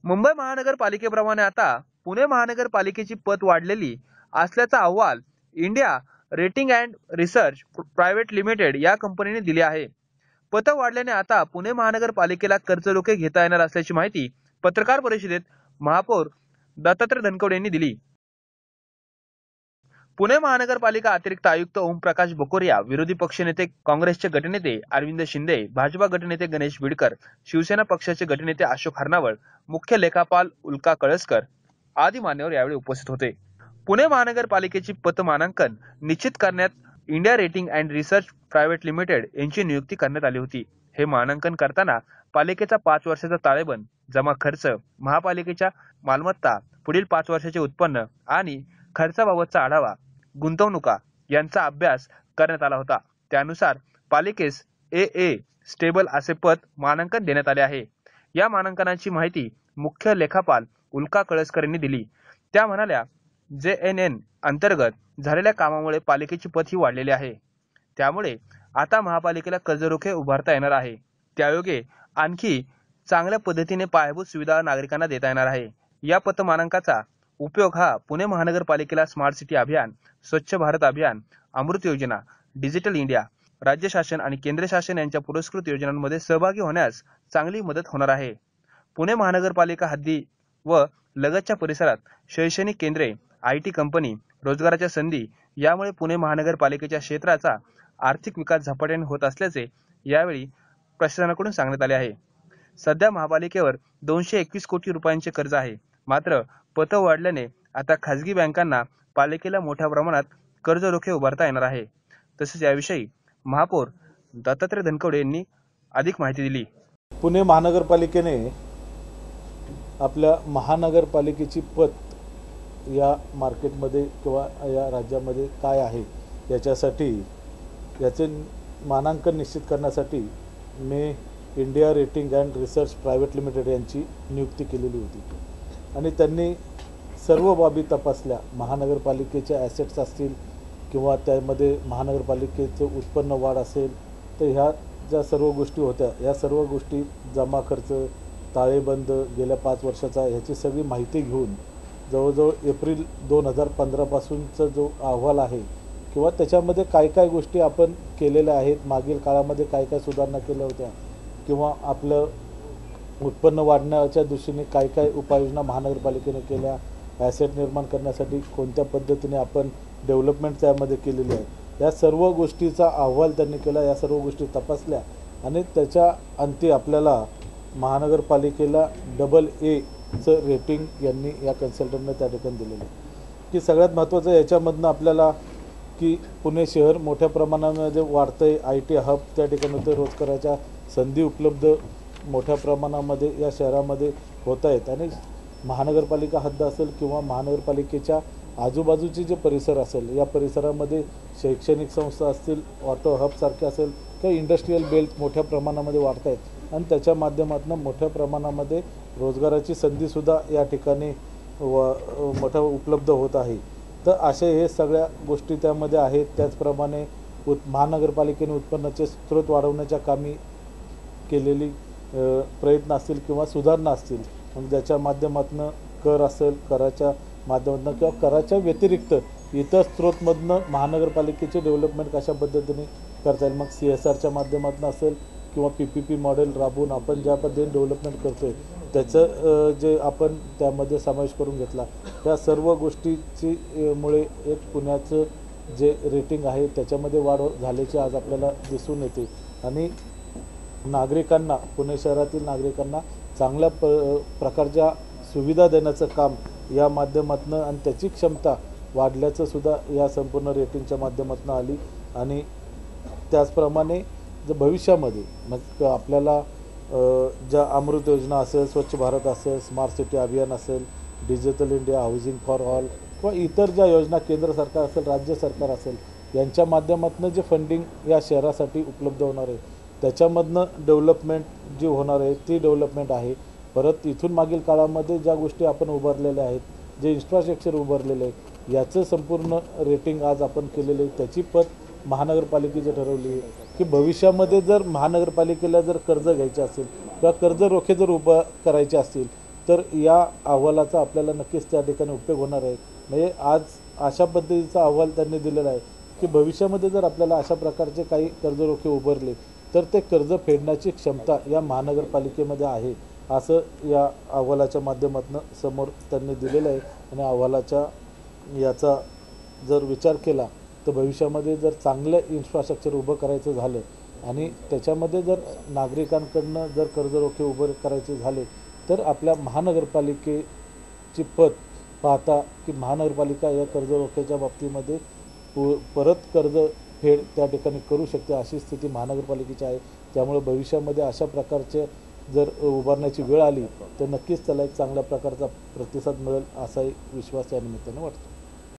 मुंबई महानगरपालिकेप्रमाणे आता पुणे महानगरपालिकेची पत वाढलेली असल्याचा अहवाल India rating and research private limited या कंपनीने दिली आहे। पत वाढल्याने आता पुणे महानगरपालिकेला कर्ज रोखे घेता येणार असल्याची माहिती पत्रकार परिषदेत महापौर दत्तात्रय धनकवडे यांनी दिली। पुणे महानगरपालिका अतिरिक्त आयुक्त ओमप्रकाश बकोरिया, विरोधी पक्षनेते काँग्रेसचे गटनेते अरविंद शिंदे, भाजपा गटनेते गणेश बिडकर, शिवसेना पक्षाचे गटनेते अशोक हरनावळ, मुख्य लेखापाल उल्का कळसकर आदी मान्यवर यावेळी उपस्थित होते। पुणे महानगरपालिकेची पत मानांकन निश्चित करण्यात India rating and research private limited यांची नियुक्ती करण्यात आली होती। हे मानांकन करताना पालिकेचा 5 वर्षाचा ताळेबंद, जमा खर्च, महापालिकेच्या मालमत्ता, पुढील 5 वर्षाचे उत्पन्न आणि खर्चाबाबतचा आढावा, गुंतवणुका यांचा अभ्यास करण्यात आला होता। त्यानुसार पालिकेस AA स्टेबल असे पत मानांकन देण्यात आले आहे। या मानांकनाची माहिती मुख्य लेखापाल उल्का कळसकर यांनी दिली। त्या म्हणाल्या, JNN अंतर्गत झालेल्या कामामुळे पालिकेची पत ही वाढलेली आहे। त्यामुळे आता महापालिकेला कर्जरोखे उभारता येणार आहे। त्यायोगे आणखी चांगल्या पद्धतीने पायाभूत सुविधा नागरिकांना देता येणार आहे। या पत मानांकाचा उपयोग हा पुणे महानगरपालिकेला स्मार्ट सिटी अभियान, स्वच्छ भारत अभियान, अमृत योजना, डिजिटल इंडिया, राज्य शासन आणि केंद्र शासन यांच्या पुरस्कृत योजनांमध्ये सहभागी होण्यास चांगली मदत होणार आहे। पुणे महानगरपालिका हद्दी व लगतच्या परिसरात शैक्षणिक केंद्रे, IT कंपनी, रोजगाराच्या संधी यामुळे पुणे महानगरपालिकेच्या क्षेत्राचा आर्थिक विकास झपाट्याने होत असल्याचे यावेळी प्रशासनाकडून सांगण्यात आले आहे। सध्या महापालिकेवर 221 कोटी रुपयांचे कर्ज आहे। मात्र पत वाढल्याने आता खासगी बँकांना पालिकेला मोठ्या प्रमाणात कर्ज रोखे उभारता येणार आहे। तसेच याविषयी महापौर दत्तात्रय धनकवडे यांनी अधिक माहिती दिली। पुणे महानगरपालिकेने आपल्या महानगरपालिकेची पत या मार्केटमध्ये किंवा या राज्यामध्ये काय आहे याच्यासाठी याचे मानांकन निश्चित करण्यासाठी India rating and research private limited यांची नियुक्ती केलेली होती आणि त्यांनी सर्व बाबी तपासल्या। महानगरपालिकेचे ॲसेट्स असतील किंवा त्यामध्ये महानगरपालिकेचं उत्पन्न वाढ असेल, तर ह्या ज्या सर्व गोष्टी होत्या या सर्व गोष्टी, जमा खर्च, ताळेबंद गेल्या 5 वर्षाचा, ह्याची सगळी माहिती घेऊन जवळजवळ एप्रिल 2015 पासूनचा जो अहवाल आहे किंवा त्याच्यामध्ये काय काय गोष्टी आपण केलेल्या आहेत, मागील काळामध्ये काय काय सुधारणा केल्या होत्या किंवा आपलं उत्पन्न वाढण्याच्या दृष्टीने काय काय उपाययोजना महानगरपालिकेने केल्या, ॲसेट निर्माण करण्यासाठी कोणत्या पद्धतीने आपण डेव्हलपमेंट त्यामध्ये केलेली आहे, या सर्व गोष्टीचा अहवाल त्यांनी केला। या सर्व गोष्टी तपासल्या आणि त्याच्या अंती आपल्याला महानगरपालिकेला AA रेटिंग यांनी या कन्सल्टंटने त्या ठिकाणी दिलेलं आहे। की सगळ्यात महत्त्वाचं याच्यामधनं आपल्याला की पुणे शहर मोठ्या प्रमाणामध्ये वाढतं आहे, IT हब त्या ठिकाणी होतं, रोजगाराच्या संधी उपलब्ध मोठ्या प्रमाणामध्ये या शहरामध्ये होत आहेत आणि महानगरपालिका हद्द असेल किंवा महानगरपालिकेच्या आजूबाजूचे जे परिसर असेल या परिसरामध्ये शैक्षणिक संस्था असतील, ऑटो हबसारखे असेल किंवा इंडस्ट्रीयल बेल्ट मोठ्या प्रमाणामध्ये वाढत आहेत आणि त्याच्या माध्यमातून मोठ्या प्रमाणामध्ये रोजगाराची संधीसुद्धा या ठिकाणी मोठा उपलब्ध होत आहे। तर असे हे सगळ्या गोष्टी त्यामध्ये आहेत। त्याचप्रमाणे महानगरपालिकेने उत्पन्नाचे स्रोत वाढवण्याच्या कामी केलेली प्रयत्न असतील किंवा सुधारणा असतील, मग ज्याच्या माध्यमातून कर असेल, कराच्या माध्यमातून किंवा कराच्या व्यतिरिक्त इतर स्रोतमधनं महानगरपालिकेचे डेव्हलपमेंट कशा पद्धतीने करता येईल, मग CSRच्या माध्यमातून असेल किंवा PPP मॉडेल राबवून आपण ज्या पद्धतीने डेव्हलपमेंट करतो आहे त्याचं जे आपण त्यामध्ये समावेश करून घेतला, त्या सर्व गोष्टीची मुळे एक पुण्याचं जे रेटिंग आहे त्याच्यामध्ये वाढ झाल्याची आज आपल्याला दिसून येते आणि नागरिकांना, पुणे शहरातील नागरिकांना चांगल्या प्रकारच्या सुविधा देण्याचं काम या माध्यमातून आणि त्याची क्षमता वाढल्याचं सुद्धा या संपूर्ण रेटिंगच्या माध्यमातून आली आणि त्याचप्रमाणे जर भविष्यामध्ये मग आपल्याला ज्या अमृत योजना असेल, स्वच्छ भारत असेल, स्मार्ट सिटी अभियान असेल, digital India, housing for all किंवा इतर ज्या योजना केंद्र सरकार असेल, राज्य सरकार असेल, यांच्या माध्यमातून जे फंडिंग या शहरासाठी उपलब्ध होणार आहे त्याच्यामधनं डेव्हलपमेंट जी होणार आहे ती डेव्हलपमेंट आहे। परत इथून मागील काळामध्ये ज्या गोष्टी आपण उभारलेल्या आहेत, जे इन्फ्रास्ट्रक्चर उभारलेलं आहे याचं संपूर्ण रेटिंग आज आपण केलेलं आहे। त्याची पत महानगरपालिकेची ठरवली आहे की भविष्यामध्ये जर महानगरपालिकेला जर कर्ज घ्यायचे असेल किंवा कर्ज रोखे जर उभं करायचे असतील तर या अहवालाचा आपल्याला नक्कीच त्या ठिकाणी उपयोग होणार आहे. म्हणजे आज अशा पद्धतीचा अहवाल त्यांनी दिलेला आहे की भविष्यामध्ये जर आपल्याला अशा प्रकारचे काही कर्जरोखे उभारले तर ते कर्ज फेडण्याची क्षमता या महानगरपालिकेमध्ये आहे, असं या अहवालाच्या माध्यमातून समोर त्यांनी दिलेलं आहे. आणि अहवालाच्या याचा जर विचार केला तर भविष्यामध्ये जर चांगलं इन्फ्रास्ट्रक्चर उभं करायचं झालं आणि त्याच्यामध्ये जर नागरिकांकडनं जर कर्जरोखे उभे करायचे झाले तर आपल्या महानगरपालिकेची पत पाहता की महानगरपालिका या कर्जरोख्याच्या बाबतीमध्ये परत कर्ज फेड त्या ठिकाणी करू शकते अशी स्थिती महानगरपालिकेची आहे. त्यामुळे भविष्यामध्ये अशा प्रकारचे जर उभारण्याची वेळ आली तर नक्कीच त्याला एक चांगल्या प्रकारचा प्रतिसाद मिळेल असाही विश्वास या निमित्ताने वाटतो.